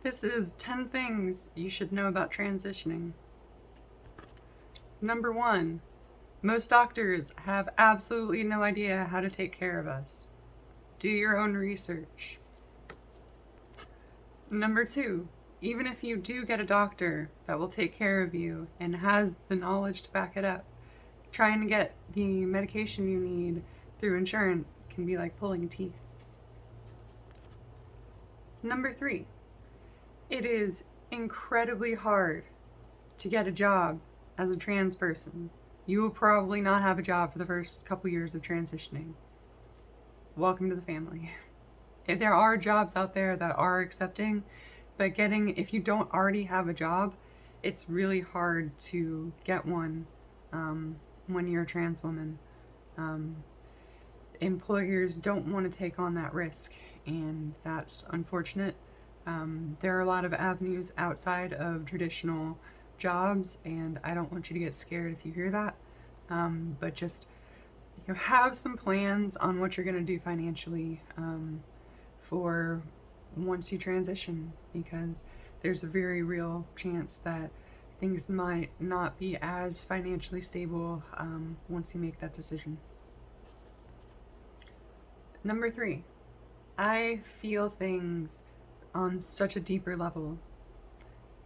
This is 10 things you should know about transitioning. Number 1, most doctors have absolutely no idea how to take care of us. Do your own research. Number 2, even if you do get a doctor that will take care of you and has the knowledge to back it up, trying to get the medication you need through insurance can be like pulling teeth. Number 3, it is incredibly hard to get a job as a trans person. You will probably not have a job for the first couple years of transitioning. Welcome to the family. There are jobs out there that are accepting, but if you don't already have a job, it's really hard to get one when you're a trans woman. Employers don't want to take on that risk, and that's unfortunate. There are a lot of avenues outside of traditional jobs, and I don't want you to get scared if you hear that. But just have some plans on what you're going to do financially for once you transition, because there's a very real chance that things might not be as financially stable once you make that decision. Number 3, I feel things on such a deeper level.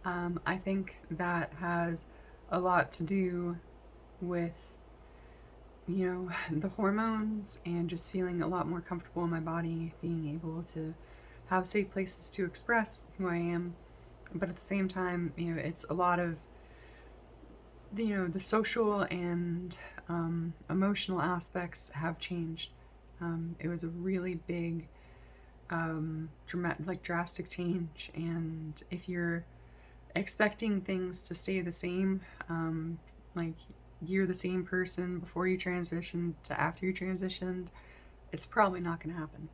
I think that has a lot to do with, the hormones and just feeling a lot more comfortable in my body, being able to have safe places to express who I am. But at the same time, it's a lot of, the social and emotional aspects have changed. It was a really big, drastic change, and if you're expecting things to stay the same, like you're the same person before you transitioned to after you transitioned, it's probably not going to happen.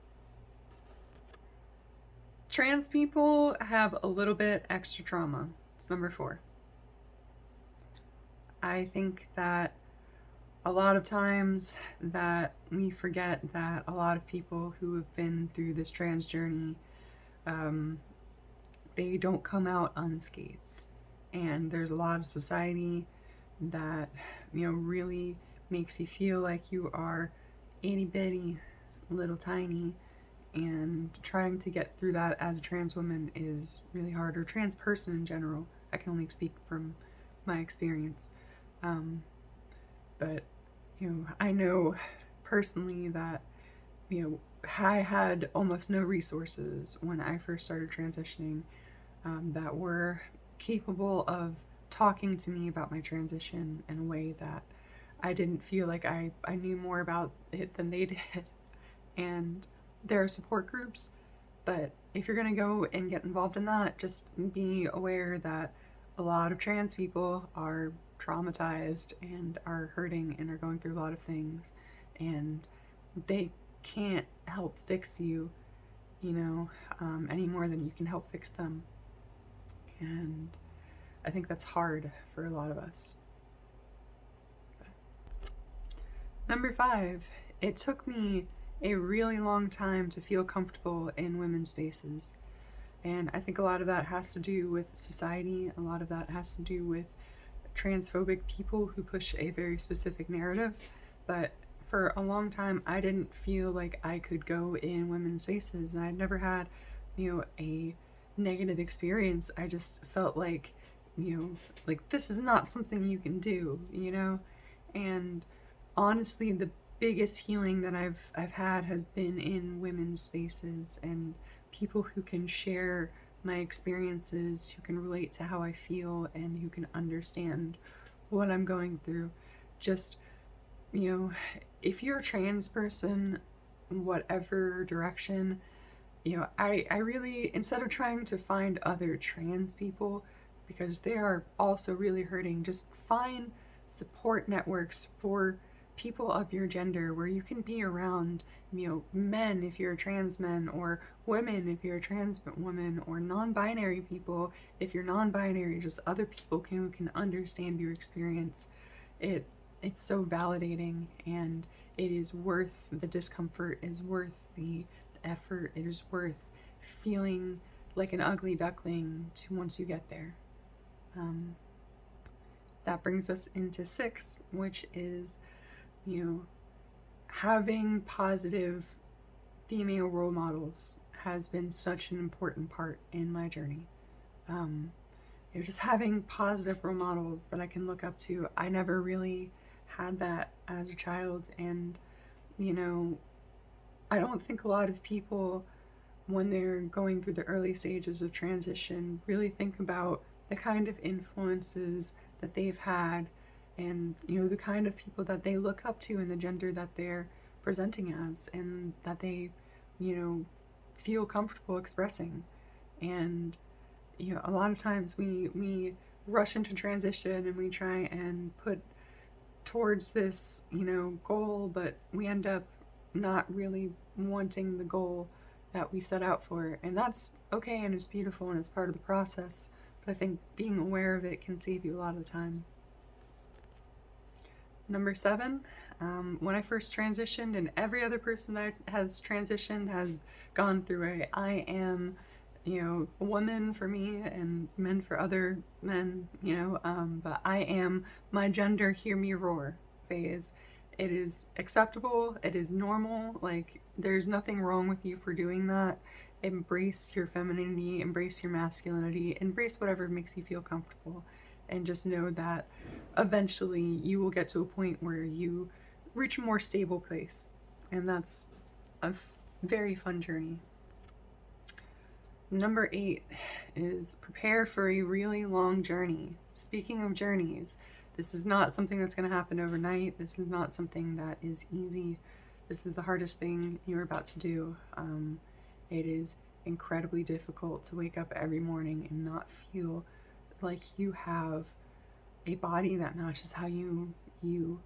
Trans people have a little bit extra trauma. It's number 4. I think that a lot of times that we forget that a lot of people who have been through this trans journey, they don't come out unscathed. And there's a lot of society that, really makes you feel like you are itty bitty, little tiny, and trying to get through that as a trans woman is really hard, or trans person in general. I can only speak from my experience. But, I know personally that, I had almost no resources when I first started transitioning that were capable of talking to me about my transition in a way that I didn't feel like I knew more about it than they did. And there are support groups, but if you're going to go and get involved in that, just be aware that a lot of trans people are traumatized and are hurting and are going through a lot of things, and they can't help fix you, any more than you can help fix them. And I think that's hard for a lot of us. Number 5, it took me a really long time to feel comfortable in women's spaces. And I think a lot of that has to do with society. A lot of that has to do with transphobic people who push a very specific narrative. But for a long time, I didn't feel like I could go in women's spaces. And I'd never had, a negative experience. I just felt like, this is not something you can do, And honestly, the biggest healing that I've had has been in women's spaces and people who can share my experiences, who can relate to how I feel, and who can understand what I'm going through. Just, if you're a trans person, whatever direction, I really, instead of trying to find other trans people, because they are also really hurting, just find support networks for people of your gender where you can be around, men if you're a trans man, or women if you're a trans woman, or non-binary people if you're non-binary, just other people who can understand your experience. It's so validating, and it is worth the discomfort, is worth the effort, it is worth feeling like an ugly duckling to once you get there. That brings us into 6, which is, having positive female role models has been such an important part in my journey. Just having positive role models that I can look up to. I never really had that as a child, and I don't think a lot of people, when they're going through the early stages of transition, really think about the kind of influences that they've had, and the kind of people that they look up to and the gender that they're presenting as, and that they feel comfortable expressing. And a lot of times we rush into transition and we try and put towards this goal, but we end up not really wanting the goal that we set out for. And that's okay, and it's beautiful, and it's part of the process, but I think being aware of it can save you a lot of the time. Number 7, when I first transitioned, and every other person that has transitioned has gone through I am a woman for me and men for other men, but I am my gender, hear me roar phase. It is acceptable, it is normal, like there's nothing wrong with you for doing that. Embrace your femininity, embrace your masculinity, embrace whatever makes you feel comfortable, and just know that eventually you will get to a point where you reach a more stable place, and that's a very fun journey. Number 8 is prepare for a really long journey. Speaking of journeys, this is not something that's going to happen overnight. This is not something that is easy. This is the hardest thing you're about to do. It is incredibly difficult to wake up every morning and not feel like you have a body that matches how you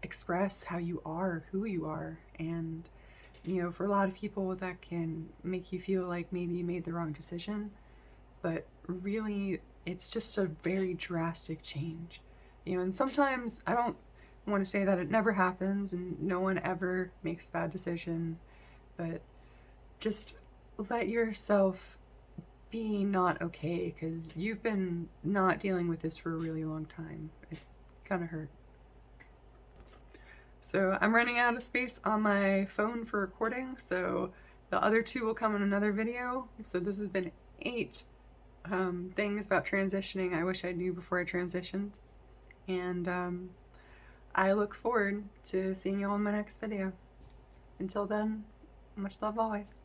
express how you are, who you are. And for a lot of people that can make you feel like maybe you made the wrong decision, but really it's just a very drastic change. And sometimes, I don't want to say that it never happens and no one ever makes a bad decision, but just let yourself be not okay, because you've been not dealing with this for a really long time. It's gonna hurt. So I'm running out of space on my phone for recording, so the other 2 will come in another video. So this has been 8 things about transitioning I wish I knew before I transitioned. And I look forward to seeing you all in my next video. Until then, much love always.